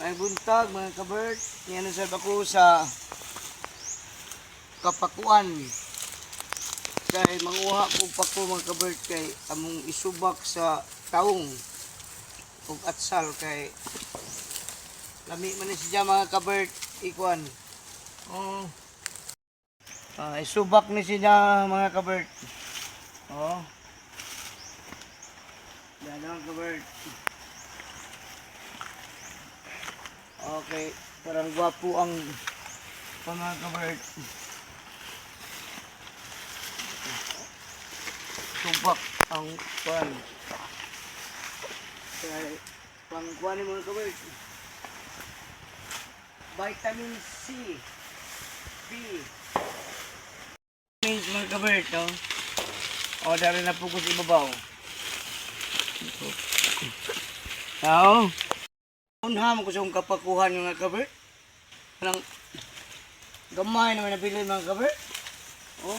May buntag mga kabert. Yan na ako sa kapakuan. Kay manguha ko pako mga kabert kay among isubak sa taong ug atsal kay lami man ni siya mga kabert ikuan. Oh. Isubak ni siya mga kabert. Oh. Yan ang kabert. Okay, parang gwapo ang mga kabert. Subak ang pan. Kaya pangkuhan ni mga kabert. Vitamin C, B. Means mga kabert, no? O, dari na po ko sa ibabaw. Now, unham ko sa kong kapakuhan yung mga kabert. Parang gamay naman nabili mga kabert. Oh.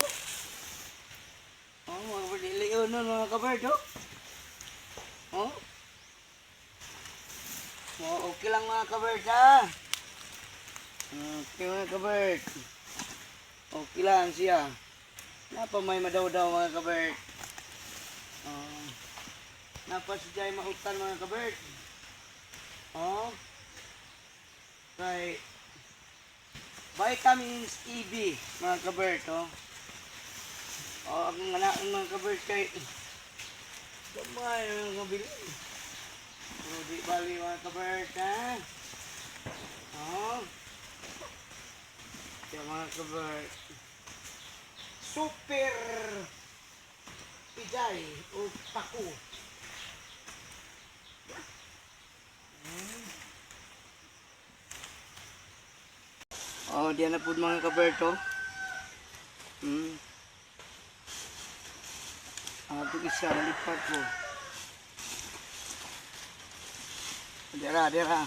Oh, mga kabert. Iliyon nun mga kabert, oh. Oh. Oh, okay lang mga kabert, ha. Okay mga kabert. Okay lang siya. Napa may madaw-daw mga kabert. Napa siya ay mahutan mga kabert. Oh. Kay vitamins EB mga kabert, oh. Oh, akong anak mga kabert kay gamay ang mabili. Oh, di bali mga kabert, ha. Oh. Kaya mga kabert. Super pijay o paku. Oh, diyan na po mga kaberto. Ito isa, nalipat po. Dira.